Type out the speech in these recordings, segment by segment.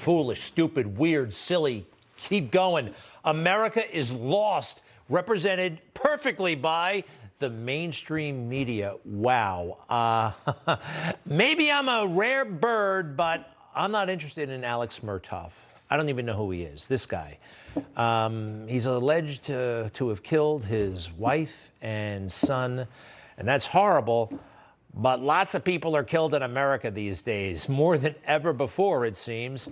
foolish, stupid, weird, silly. Keep going. America is lost, represented perfectly by the mainstream media. Wow. Maybe I'm a rare bird, but I'm not interested in Alex Murdaugh. I don't even know who he is, this guy. He's alleged to have killed his wife and son, and that's horrible. But lots of people are killed in America these days, more than ever before, it seems.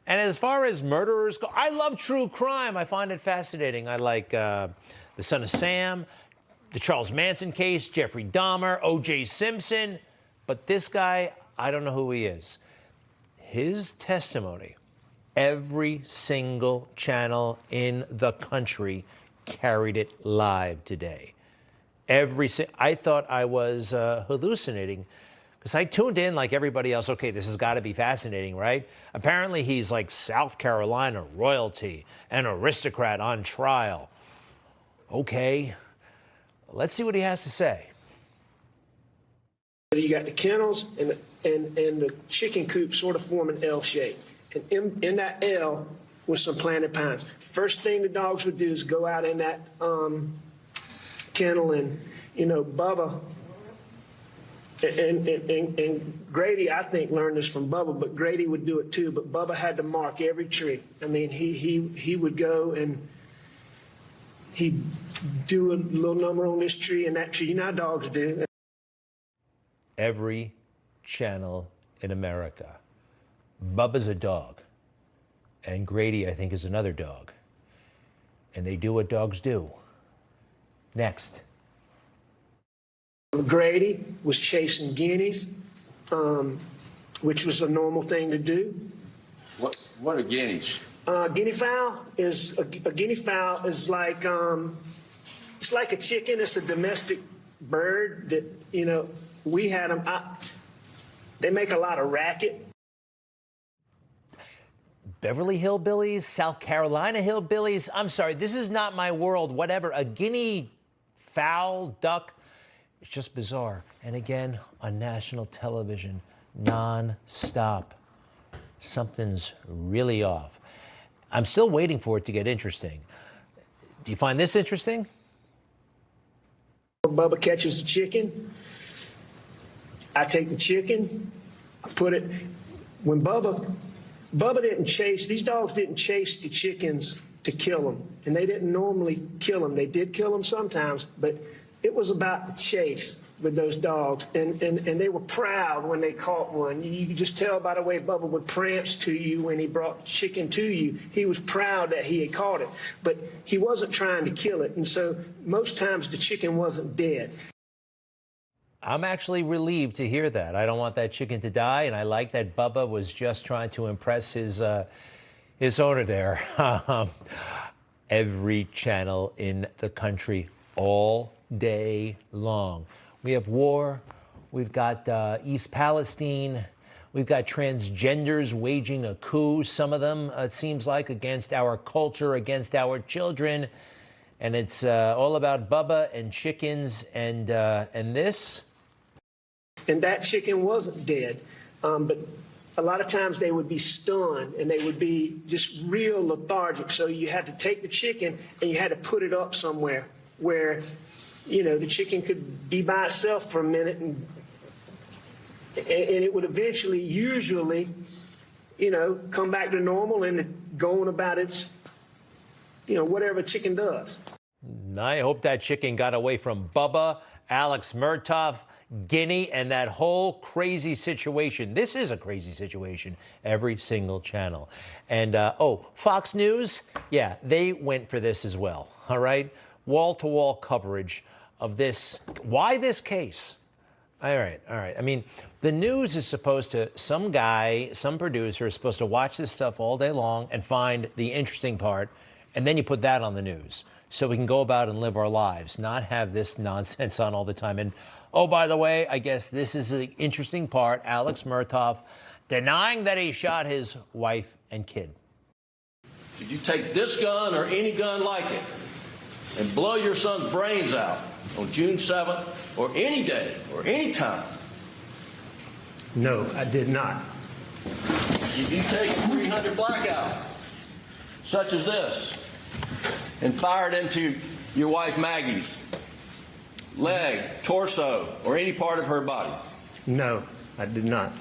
And as far as murderers go, I love true crime. I find it fascinating. I like The Son of Sam, the Charles Manson case, Jeffrey Dahmer, O.J. Simpson. But this guy, I don't know who he is. His testimony, every single channel in the country carried it live today. I thought I was hallucinating because I tuned in like everybody else. Okay, this has got to be fascinating, right? Apparently he's like South Carolina royalty, an aristocrat on trial. Okay, let's see what he has to say. You got the kennels and the chicken coop sort of form an L shape. And in that L was some planted pines. First thing the dogs would do is go out in that kennel, and Bubba and Grady, I think, learned this from Bubba, but Grady would do it too. But Bubba had to mark every tree. I mean, he would go and he'd do a little number on this tree and that tree. You know how dogs do. Every channel in America. Bubba's a dog, and Grady, I think, is another dog. And they do what dogs do. Next. Grady was chasing guineas, which was a normal thing to do. What are guineas? Guinea fowl is a guinea fowl is like it's like a chicken. It's a domestic bird that we had them. They make a lot of racket. Beverly Hillbillies, South Carolina Hillbillies. I'm sorry, this is not my world. Whatever, a guinea fowl, duck, it's just bizarre. And again, on national television, non-stop. Something's really off. I'm still waiting for it to get interesting. Do you find this interesting? Bubba catches the chicken. I take the chicken, I put it, when Bubba didn't chase, these dogs didn't chase the chickens to kill them. And they didn't normally kill them. They did kill them sometimes, but it was about the chase with those dogs. And they were proud when they caught one. You could just tell by the way Bubba would prance to you when he brought chicken to you. He was proud that he had caught it, but he wasn't trying to kill it. And so most times the chicken wasn't dead. I'm actually relieved to hear that. I don't want that chicken to die, and I like that Bubba was just trying to impress his owner there. Every channel in the country, all day long. We have war. We've got East Palestine. We've got transgenders waging a coup. Some of them, it seems like, against our culture, against our children. And it's all about Bubba and chickens and this. And that chicken wasn't dead, but a lot of times they would be stunned and they would be just real lethargic. So you had to take the chicken and you had to put it up somewhere where, the chicken could be by itself for a minute, and it would eventually, usually, come back to normal and go on about its, whatever a chicken does. I hope that chicken got away from Bubba, Alex Murdaugh, Guinea, and that whole crazy situation. This is a crazy situation, every single channel. And, Fox News, yeah, they went for this as well, all right? Wall-to-wall coverage of this. Why this case? All right. I mean, the news is supposed to, some guy, some producer is supposed to watch this stuff all day long and find the interesting part, and then you put that on the news so we can go about and live our lives, not have this nonsense on all the time. And oh, by the way, I guess this is the interesting part. Alex Murdaugh denying that he shot his wife and kid. Did you take this gun or any gun like it and blow your son's brains out on June 7th or any day or any time? No, I did not. If you take a 300 blackout, such as this, and fire it into your wife Maggie's leg, torso, or any part of her body? No, I did not.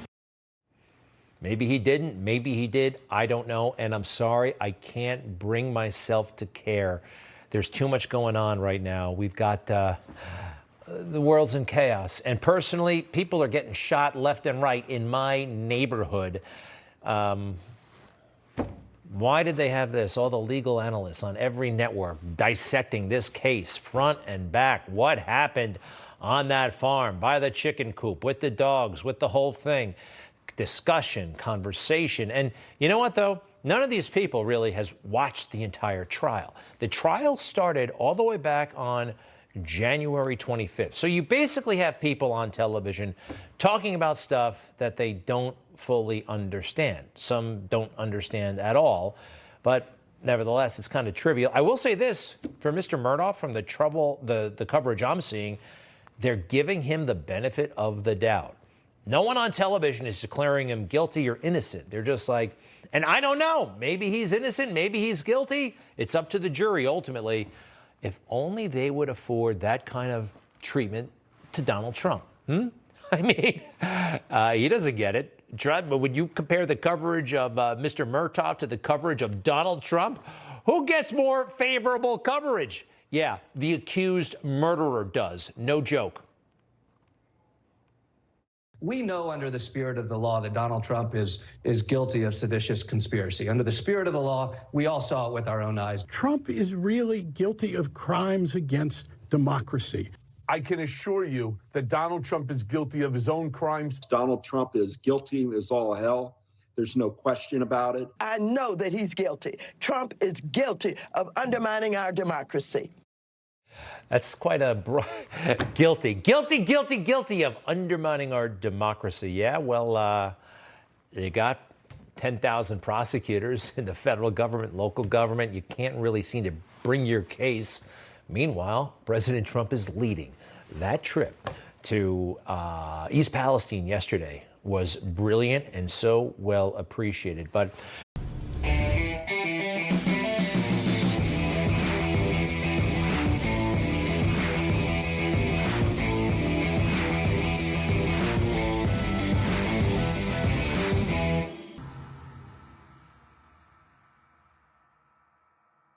Maybe he didn't. Maybe he did. I don't know. And I'm sorry, I can't bring myself to care. There's too much going on right now. We've got the world's in chaos. And personally, people are getting shot left and right in my neighborhood. Why did they have this? All the legal analysts on every network dissecting this case front and back. What happened on that farm, by the chicken coop, with the dogs, with the whole thing? Discussion, conversation. And you know what, though? None of these people really has watched the entire trial. The trial started all the way back on January 25th. So you basically have people on television talking about stuff that they don't fully understand. Some don't understand at all, but nevertheless, it's kind of trivial. I will say this, for Mr. Murdaugh, from the coverage I'm seeing, they're giving him the benefit of the doubt. No one on television is declaring him guilty or innocent. They're just like, and I don't know, maybe he's innocent, maybe he's guilty. It's up to the jury ultimately. If only they would afford that kind of treatment to Donald Trump. I mean, he doesn't get it. But when you compare the coverage of Mr. Murdaugh to the coverage of Donald Trump, who gets more favorable coverage? Yeah, the accused murderer does. No joke. We know under the spirit of the law that Donald Trump is guilty of seditious conspiracy. Under the spirit of the law, we all saw it with our own eyes. Trump is really guilty of crimes against democracy. I can assure you that Donald Trump is guilty of his own crimes. Donald Trump is guilty as all hell. There's no question about it. I know that he's guilty. Trump is guilty of undermining our democracy. That's quite a guilty of undermining our democracy. Yeah, well, you got 10,000 prosecutors in the federal government, local government. You can't really seem to bring your case. Meanwhile, President Trump is leading. That trip to East Palestine yesterday was brilliant and so well appreciated. But